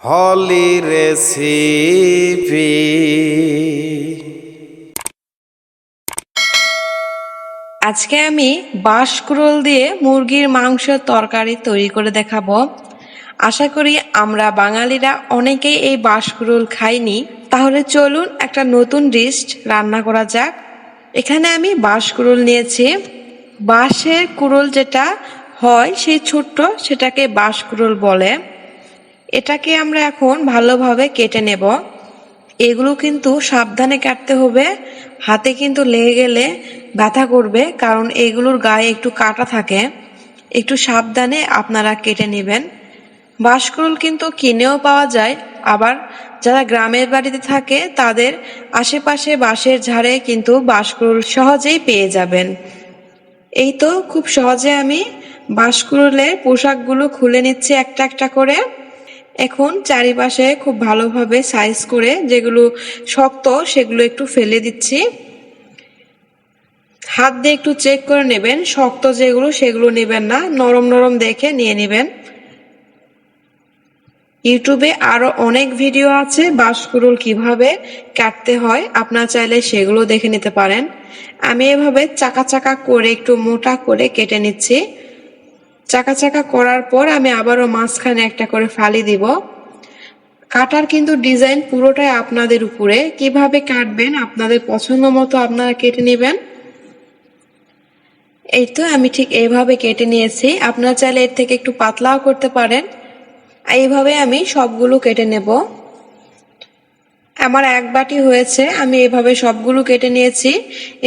হলি recipe. আজকে আমি বাঁশকুড়ুল দিয়ে মুরগির মাংসের তরকারি তৈরি করে দেখাবো। আশা করি আমরা বাঙালিরা অনেকেই এই বাঁশকুড়ুল খাইনি। তাহলে চলুন একটা নতুন ডিশ রান্না করা যাক। এখানে আমি বাঁশকুড়ুল নিয়েছি। বাঁশের কুড়ুল যেটা হয় সেই ছোট্ট, সেটাকে বাঁশকুড়ুল বলে। এটাকে আমরা এখন ভালোভাবে কেটে নেব। এগুলো কিন্তু সাবধানে কাটতে হবে, হাতে কিন্তু লেগে গেলে ব্যথা করবে, কারণ এগুলোর গায়ে একটু কাটা থাকে। একটু সাবধানে আপনারা কেটে নেবেন। বাঁশকুড়ুল কিন্তু কিনেও পাওয়া যায়, আবার যারা গ্রামের বাড়িতে থাকে তাদের আশেপাশে বাঁশের ঝাড়ে কিন্তু বাঁশকুড়ুল সহজেই পেয়ে যাবেন। এই তো খুব সহজে আমি বাঁশকুড়ুলের পোশাকগুলো খুলে নিচ্ছি একটা একটা করে। এখন চারিপাশে খুব ভালোভাবে সাইজ করে যেগুলো শক্ত সেগুলো একটু ফেলে দিচ্ছি। হাত দিয়ে একটু চেক করে নেবেন, শক্ত যেগুলো সেগুলো নেবেন না, নরম নরম দেখে নিয়ে নেবেন। ইউটিউবে আরো অনেক ভিডিও আছে বাঁশকুড়ুল কিভাবে কাটতে হয়, আপনারা চাইলে সেগুলো দেখে নিতে পারেন। আমি এভাবে চাকা চাকা করে একটু মোটা করে কেটে নিচ্ছি। চাকা চাকা করার পর আমি আবারও মাঝখানে একটা করে ফালি দিব। কাটার কিন্তু ডিজাইন পুরোটাই আপনাদের উপরে, কিভাবে কাটবেন আপনাদের পছন্দ মতো আপনারা কেটে নেবেন। এই তো আমি ঠিক এইভাবে কেটে নিয়েছি, আপনারা চাইলে এর থেকে একটু পাতলাও করতে পারেন। এইভাবে আমি সবগুলো কেটে নেব। আমার এক বাটি হয়েছে, আমি এভাবে সবগুলো কেটে নিয়েছি।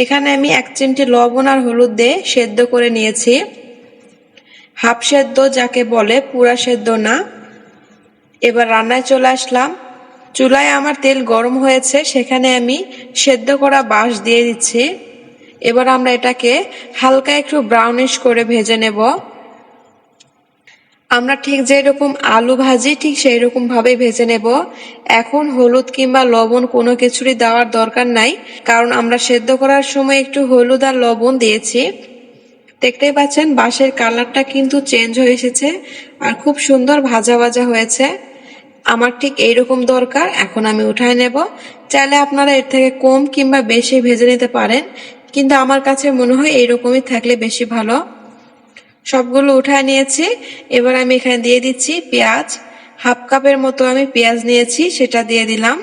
এখানে আমি 1 চিমটি লবণ আর হলুদ দিয়ে সেদ্ধ করে নিয়েছি। হাফ সেদ্ধ যাকে বলে, পুরা সেদ্ধ না। এবার রান্নায় চলে আসলাম। চুলায় আমার তেল গরম হয়েছে, সেখানে আমি সেদ্ধ করা বাঁশ দিয়ে দিচ্ছি। এবার আমরা এটাকে হালকা একটু ব্রাউনিশ করে ভেজে নেব। আমরা ঠিক যেরকম আলু ভাজি ঠিক সেই রকম ভাবে ভেজে নেব। এখন হলুদ কিংবা লবণ কোনো কিছুরই দেওয়ার দরকার নাই, কারণ আমরা সেদ্ধ করার সময় একটু হলুদ আর লবণ দিয়েছি। দেখতেই পাচ্ছেন বাঁশের কালারটা কিন্তু চেঞ্জ হয়ে এসেছে আর খুব সুন্দর ভাজা ভাজা হয়েছে। আমার ঠিক এইরকম দরকার। এখন আমি উঠায় নেব। চাইলে আপনারা এর থেকে কম কিংবা বেশি ভেজে নিতে পারেন, কিন্তু আমার কাছে মনে হয় এইরকমই থাকলে বেশি ভালো। সবগুলো উঠায় নিয়েছি। এবার আমি এখানে দিয়ে দিচ্ছি পেঁয়াজ। হাফ কাপের মতো আমি পেঁয়াজ নিয়েছি, সেটা দিয়ে দিলাম।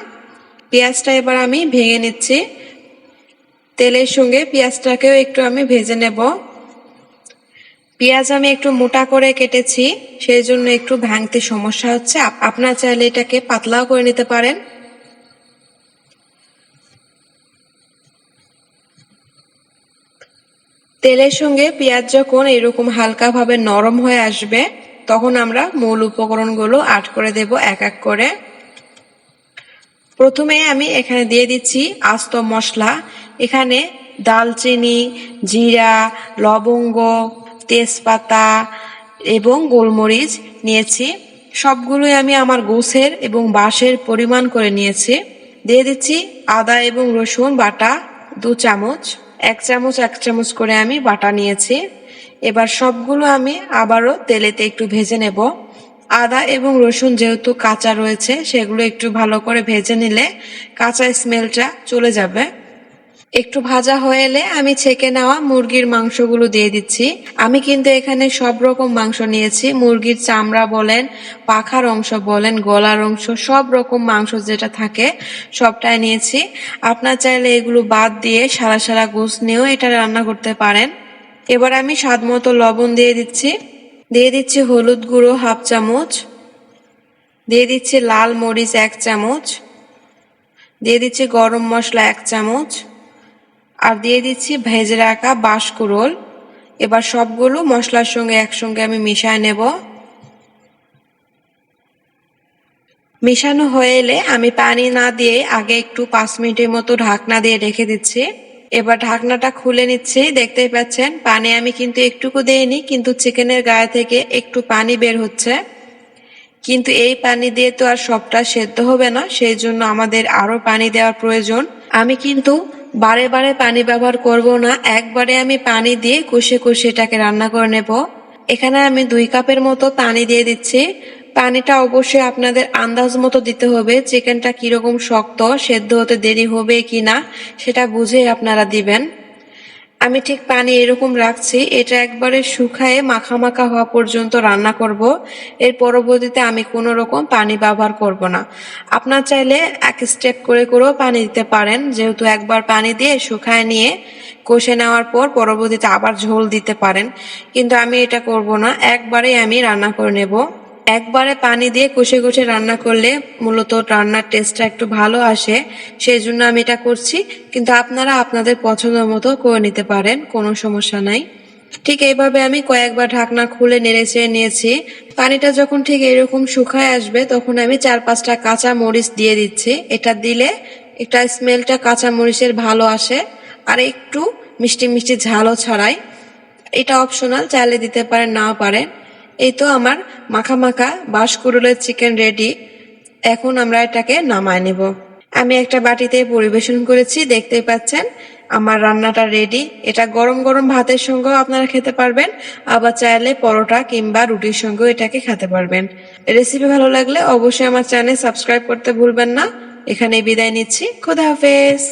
পেঁয়াজটা এবার আমি ভেঙে নিচ্ছি। তেলের সঙ্গে পেঁয়াজটাকেও একটু আমি ভেজে নেব। পেঁয়াজ আমি একটু মোটা করে কেটেছি, সেই জন্য একটু ভাঙতে সমস্যা হচ্ছে। আপনারা চাইলে এটাকে পাতলাও করে নিতে পারেন। তেলের সঙ্গে পেঁয়াজ যখন এরকম হালকাভাবে নরম হয়ে আসবে, তখন আমরা মূল উপকরণগুলো অ্যাড করে দেব এক এক করে। প্রথমে আমি এখানে দিয়ে দিচ্ছি আস্ত মশলা। এখানে দালচিনি, জিরা, লবঙ্গ, তেজপাতা এবং গোলমরিচ নিয়েছি। সবগুলোই আমি আমার গোছের এবং বাঁশের পরিমাণ করে নিয়েছি। দিয়ে দিচ্ছি আদা এবং রসুন বাটা 2 চামচ। 1 চামচ 1 চামচ করে আমি বাটা নিয়েছি। এবার সবগুলো আমি আবারও তেলেতে একটু ভেজে নেব। আদা এবং রসুন যেহেতু কাঁচা রয়েছে, সেগুলো একটু ভালো করে ভেজে নিলে কাঁচা স্মেলটা চলে যাবে। একটু ভাজা হয়ে এলে আমি ছেঁকে নেওয়া মুরগির মাংসগুলো দিয়ে দিচ্ছি। আমি কিন্তু এখানে সব রকম মাংস নিয়েছি, মুরগির চামড়া বলেন, পাখার অংশ বলেন, গলার অংশ, সব রকম মাংস যেটা থাকে সবটাই নিয়েছি। আপনার চাইলে এগুলো বাদ দিয়ে সারা সারা গোশ নিয়েও এটা রান্না করতে পারেন। এবার আমি স্বাদ মতো লবণ দিয়ে দিচ্ছি। দিয়ে দিচ্ছি হলুদ গুঁড়ো হাফ চামচ। দিয়ে দিচ্ছি লাল মরিচ 1 চামচ। দিয়ে দিচ্ছি গরম মশলা 1 চামচ। আর দিয়ে দিচ্ছি ভেজে রাখা বাঁশকুড়ুল। এবার সবগুলো মশলার সঙ্গে একসঙ্গে আমি মিশিয়ে নেব। মিশানো হয়ে এলে আমি পানি না দিয়ে আগে একটু 5 মিনিটের মতো ঢাকনা দিয়ে রেখে দিচ্ছি। এবার ঢাকনাটা খুলে নিচ্ছি। দেখতেই পাচ্ছেন পানি আমি কিন্তু একটুকু দেইনি, কিন্তু চিকেনের গায়ে থেকে একটু পানি বের হচ্ছে। কিন্তু এই পানি দিয়ে তো আর সবটা সেদ্ধ হবে না, সেই জন্য আমাদের আরো পানি দেওয়ার প্রয়োজন। আমি কিন্তু বারে বারে পানি ব্যবহার করব না, একবারে আমি পানি দিয়ে কষে কষে এটাকে রান্না করে নেব। এখানে আমি 2 কাপের মতো পানি দিয়ে দিচ্ছি। পানিটা অবশ্যই আপনাদের আন্দাজ মতো দিতে হবে। চিকেনটা কিরকম শক্ত, সেদ্ধ হতে দেরি হবে কিনা সেটা বুঝে আপনারা দিবেন। আমি ঠিক পানি এরকম রাখছি, এটা একবারে শুকায়ে মাখা মাখা হওয়া পর্যন্ত রান্না করব। এর পরবর্তীতে আমি কোনো রকম পানি ব্যবহার করব না। আপনার চাইলে এক স্টেপ করে করেও পানি দিতে পারেন, যেহেতু একবার পানি দিয়ে শুকায় নিয়ে কষে নেওয়ার পর পরবর্তীতে আবার ঝোল দিতে পারেন, কিন্তু আমি এটা করব না, একবারেই আমি রান্না করে নেব। একবারে পানি দিয়ে কষে কষে রান্না করলে মূলত রান্নার টেস্টটা একটু ভালো আসে, সেই জন্য আমি এটা করছি। কিন্তু আপনারা আপনাদের পছন্দ মতো করে নিতে পারেন, কোনো সমস্যা নাই। ঠিক এইভাবে আমি কয়েকবার ঢাকনা খুলে নেড়েচেড়ে নিয়েছি। পানিটা যখন ঠিক এরকম শুকায় আসবে তখন আমি 4-5টা কাঁচা মরিচ দিয়ে দিচ্ছি। এটা দিলে একটা স্মেলটা কাঁচা মরিচের ভালো আসে, আর একটু মিষ্টি মিষ্টি ঝালও ছড়ায়। এটা অপশনাল, চাইলে দিতে পারেন নাও পারেন। এই তো আমার মাখা মাখা বাঁশকুড়ুলের চিকেন রেডি। এখন আমরা এটাকে নামায় নেব। আমি একটা বাটিতে পরিবেশন করেছি, দেখতেই পাচ্ছেন আমার রান্নাটা রেডি। এটা গরম গরম ভাতের সঙ্গেও আপনারা খেতে পারবেন, আবার চাইলে পরোটা কিংবা রুটির সঙ্গেও এটাকে খেতে পারবেন। রেসিপি ভালো লাগলে অবশ্যই আমার চ্যানেল সাবস্ক্রাইব করতে ভুলবেন না। এখানে বিদায় নিচ্ছি, খোদা হাফেজ।